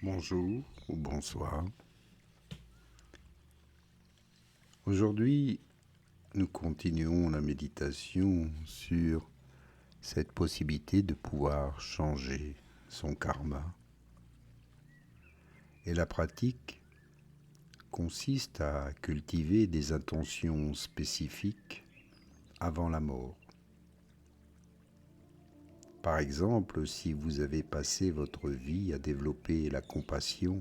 Bonjour ou bonsoir. Aujourd'hui, nous continuons la méditation sur cette possibilité de pouvoir changer son karma. Et la pratique consiste à cultiver des intentions spécifiques avant la mort. Par exemple, si vous avez passé votre vie à développer la compassion,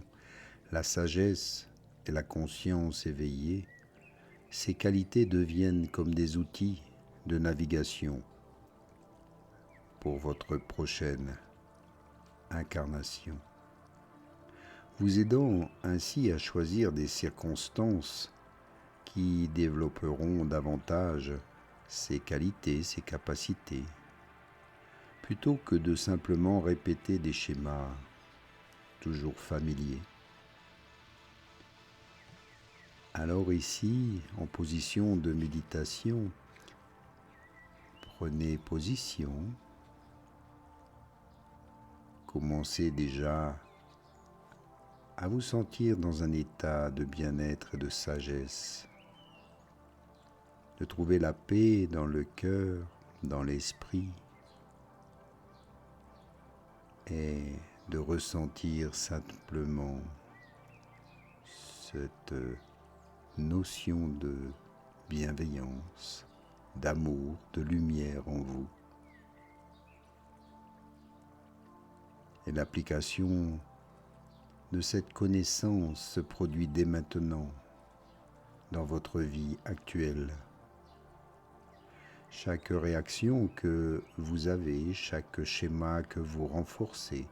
la sagesse et la conscience éveillée, ces qualités deviennent comme des outils de navigation pour votre prochaine incarnation, vous aidant ainsi à choisir des circonstances qui développeront davantage ces qualités, ces capacités, plutôt que de simplement répéter des schémas toujours familiers. Alors ici, en position de méditation, prenez position. Commencez déjà à vous sentir dans un état de bien-être et de sagesse, de trouver la paix dans le cœur, dans l'esprit, et de ressentir simplement cette notion de bienveillance, d'amour, de lumière en vous. Et l'application de cette connaissance se produit dès maintenant dans votre vie actuelle. Chaque réaction que vous avez, chaque schéma que vous renforcez,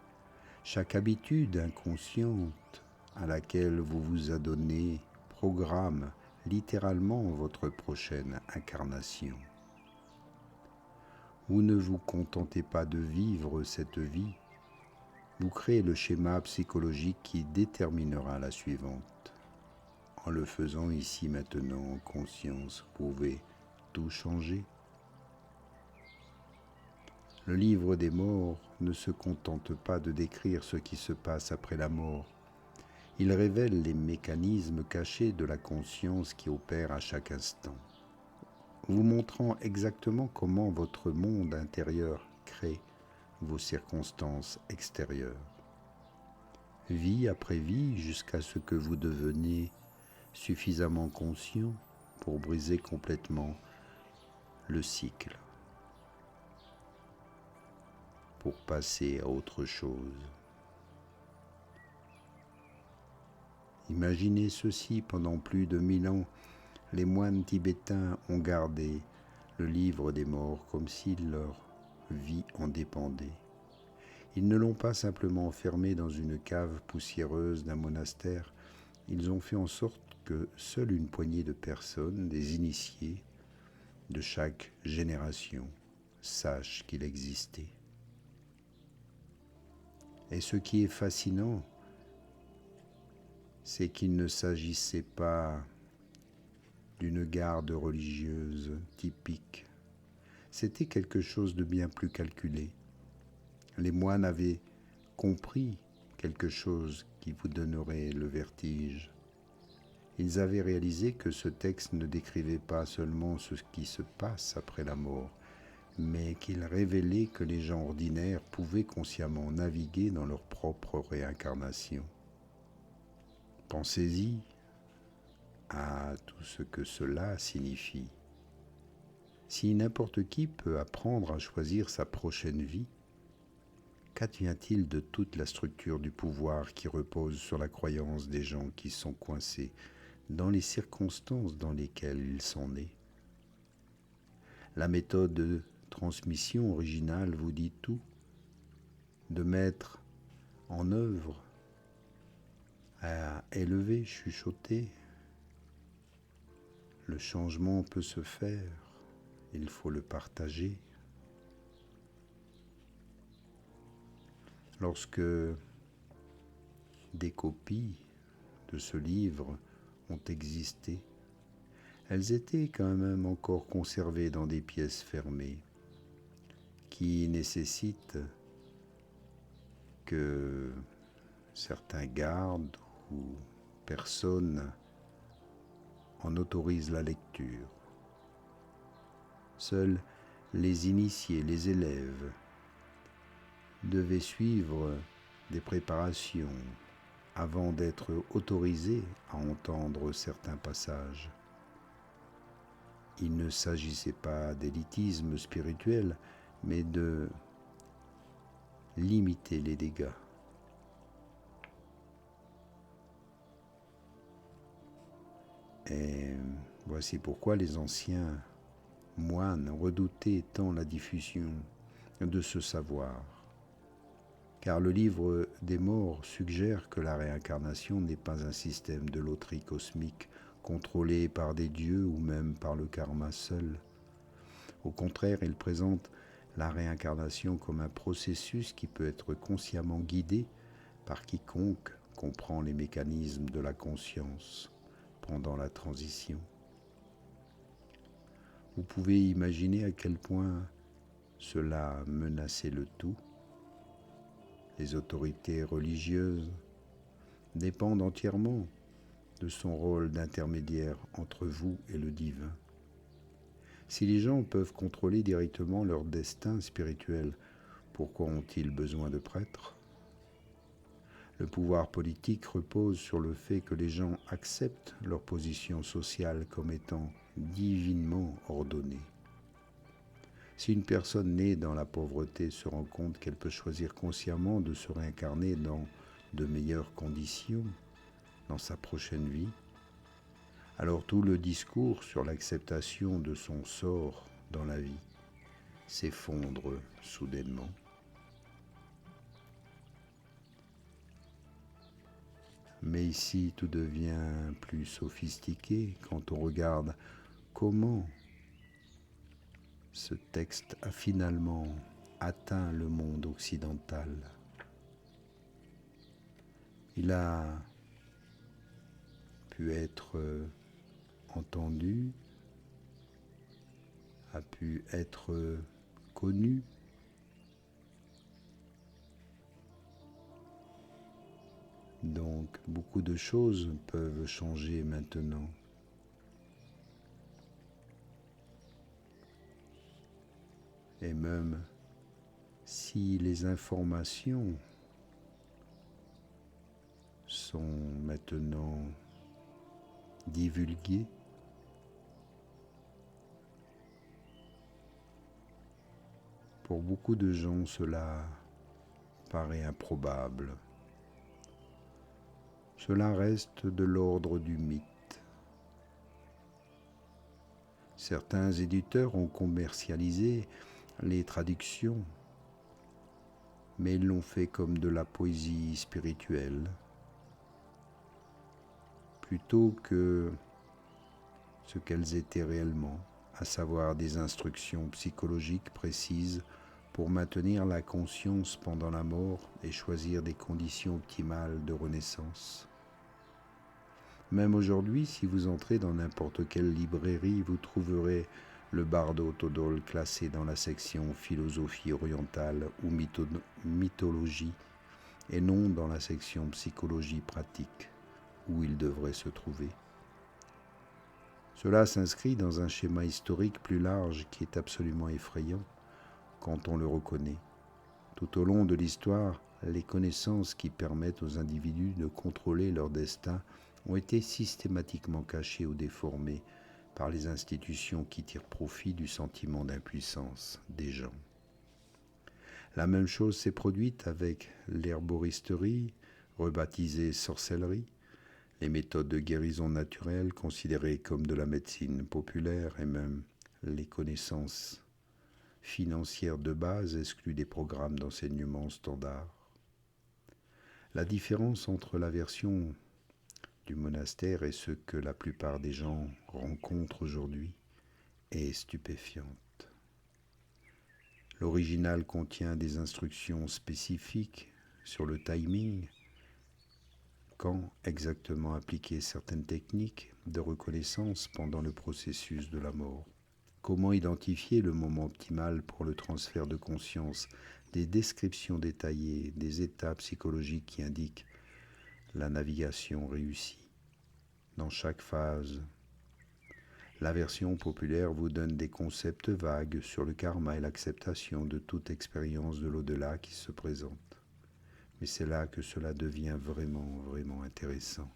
chaque habitude inconsciente à laquelle vous vous adonnez programme littéralement votre prochaine incarnation. Vous ne vous contentez pas de vivre cette vie, vous créez le schéma psychologique qui déterminera la suivante. En le faisant ici maintenant en conscience, vous pouvez tout changer. Le livre des morts ne se contente pas de décrire ce qui se passe après la mort. Il révèle les mécanismes cachés de la conscience qui opèrent à chaque instant, vous montrant exactement comment votre monde intérieur crée vos circonstances extérieures. Vie après vie, jusqu'à ce que vous deveniez suffisamment conscient pour briser complètement le cycle, pour passer à autre chose. Imaginez ceci, pendant plus de 1000 ans, les moines tibétains ont gardé le livre des morts comme si leur vie en dépendait. Ils ne l'ont pas simplement enfermé dans une cave poussiéreuse d'un monastère, ils ont fait en sorte que seule une poignée de personnes, des initiés de chaque génération, sachent qu'il existait. Et ce qui est fascinant, c'est qu'il ne s'agissait pas d'une garde religieuse typique. C'était quelque chose de bien plus calculé. Les moines avaient compris quelque chose qui vous donnerait le vertige. Ils avaient réalisé que ce texte ne décrivait pas seulement ce qui se passe après la mort, mais qu'il révélait que les gens ordinaires pouvaient consciemment naviguer dans leur propre réincarnation. Pensez-y à tout ce que cela signifie. Si n'importe qui peut apprendre à choisir sa prochaine vie, qu'advient-il de toute la structure du pouvoir qui repose sur la croyance des gens qui sont coincés dans les circonstances dans lesquelles ils sont nés? La méthode de transmission originale vous dit tout, de mettre en œuvre, à élever, chuchoter. Le changement peut se faire, il faut le partager. Lorsque des copies de ce livre ont existé, elles étaient quand même encore conservées dans des pièces fermées qui nécessitent que certains gardes ou personnes en autorisent la lecture. Seuls les initiés, les élèves, devaient suivre des préparations avant d'être autorisés à entendre certains passages. Il ne s'agissait pas d'élitisme spirituel, mais de limiter les dégâts. Et voici pourquoi les anciens moines redoutaient tant la diffusion de ce savoir. Car le livre des morts suggère que la réincarnation n'est pas un système de loterie cosmique contrôlé par des dieux ou même par le karma seul. Au contraire, il présente la réincarnation comme un processus qui peut être consciemment guidé par quiconque comprend les mécanismes de la conscience pendant la transition. Vous pouvez imaginer à quel point cela menaçait le tout. Les autorités religieuses dépendent entièrement de son rôle d'intermédiaire entre vous et le divin. Si les gens peuvent contrôler directement leur destin spirituel, pourquoi ont-ils besoin de prêtres ? Le pouvoir politique repose sur le fait que les gens acceptent leur position sociale comme étant divinement ordonnée. Si une personne née dans la pauvreté se rend compte qu'elle peut choisir consciemment de se réincarner dans de meilleures conditions dans sa prochaine vie, alors tout le discours sur l'acceptation de son sort dans la vie s'effondre soudainement. Mais ici, tout devient plus sophistiqué quand on regarde comment ce texte a finalement atteint le monde occidental. Il a pu être entendu, a pu être connu. Donc beaucoup de choses peuvent changer maintenant. Et même si les informations sont maintenant divulguées, pour beaucoup de gens cela paraît improbable. Cela reste de l'ordre du mythe. Certains éditeurs ont commercialisé les traductions, mais ils l'ont fait comme de la poésie spirituelle, plutôt que ce qu'elles étaient réellement, à savoir des instructions psychologiques précises pour maintenir la conscience pendant la mort et choisir des conditions optimales de renaissance. Même aujourd'hui, si vous entrez dans n'importe quelle librairie, vous trouverez le Bardo Todol classé dans la section philosophie orientale ou mythologie et non dans la section psychologie pratique où il devrait se trouver. Cela s'inscrit dans un schéma historique plus large qui est absolument effrayant quand on le reconnaît. Tout au long de l'histoire, les connaissances qui permettent aux individus de contrôler leur destin ont été systématiquement cachées ou déformées par les institutions qui tirent profit du sentiment d'impuissance des gens. La même chose s'est produite avec l'herboristerie, rebaptisée sorcellerie, les méthodes de guérison naturelle considérées comme de la médecine populaire et même les connaissances financières de base exclues des programmes d'enseignement standards. La différence entre la version du monastère et ce que la plupart des gens rencontrent aujourd'hui est stupéfiante. L'original contient des instructions spécifiques sur le timing, quand exactement appliquer certaines techniques de reconnaissance pendant le processus de la mort, comment identifier le moment optimal pour le transfert de conscience, des descriptions détaillées, des états psychologiques qui indiquent la navigation réussit. Dans chaque phase, la version populaire vous donne des concepts vagues sur le karma et l'acceptation de toute expérience de l'au-delà qui se présente. Mais c'est là que cela devient vraiment intéressant.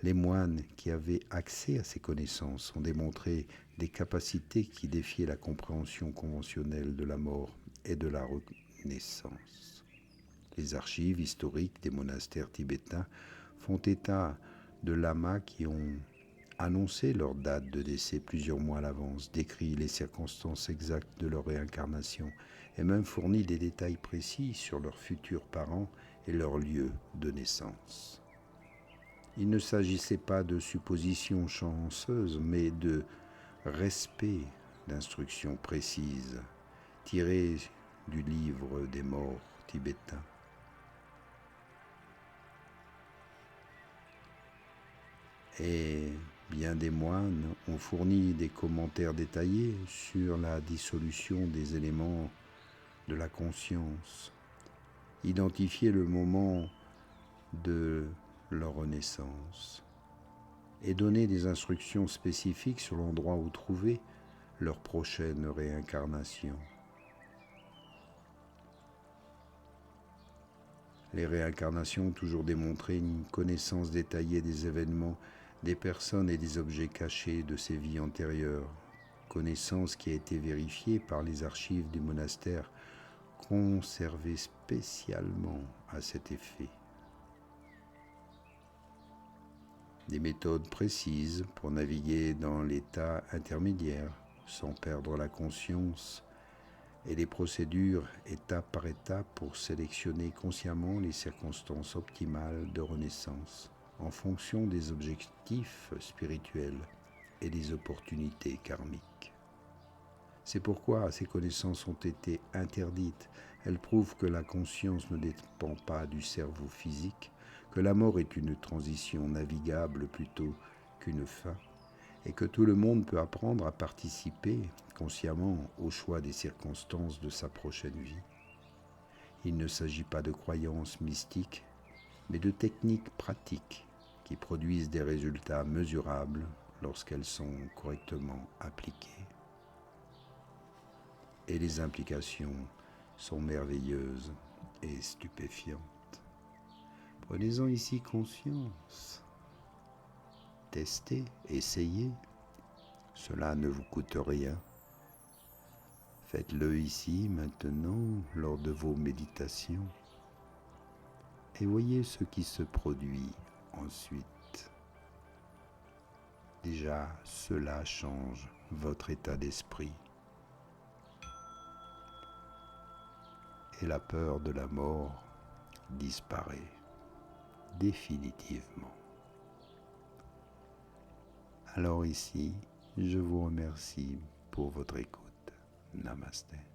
Les moines qui avaient accès à ces connaissances ont démontré des capacités qui défiaient la compréhension conventionnelle de la mort et de la renaissance. Les archives historiques des monastères tibétains font état de lamas qui ont annoncé leur date de décès plusieurs mois à l'avance, décrit les circonstances exactes de leur réincarnation et même fourni des détails précis sur leurs futurs parents et leur lieu de naissance. Il ne s'agissait pas de suppositions chanceuses, mais de respect d'instructions précises tirées du livre des morts tibétains. Et bien des moines ont fourni des commentaires détaillés sur la dissolution des éléments de la conscience, identifié le moment de leur renaissance et donner des instructions spécifiques sur l'endroit où trouver leur prochaine réincarnation. Les réincarnations ont toujours démontré une connaissance détaillée des événements, des personnes et des objets cachés de ces vies antérieures, connaissance qui a été vérifiée par les archives du monastère conservées spécialement à cet effet. Des méthodes précises pour naviguer dans l'état intermédiaire sans perdre la conscience et des procédures étape par étape pour sélectionner consciemment les circonstances optimales de renaissance en fonction des objectifs spirituels et des opportunités karmiques. C'est pourquoi ces connaissances ont été interdites. Elles prouvent que la conscience ne dépend pas du cerveau physique, que la mort est une transition navigable plutôt qu'une fin, et que tout le monde peut apprendre à participer consciemment au choix des circonstances de sa prochaine vie. Il ne s'agit pas de croyances mystiques, mais de techniques pratiques qui produisent des résultats mesurables lorsqu'elles sont correctement appliquées. Et les implications sont merveilleuses et stupéfiantes. Prenez-en ici conscience. Testez, essayez. Cela ne vous coûte rien. Faites-le ici, maintenant, lors de vos méditations. Et voyez ce qui se produit ensuite. Déjà, cela change votre état d'esprit. Et la peur de la mort disparaît définitivement. Alors ici, je vous remercie pour votre écoute. Namasté.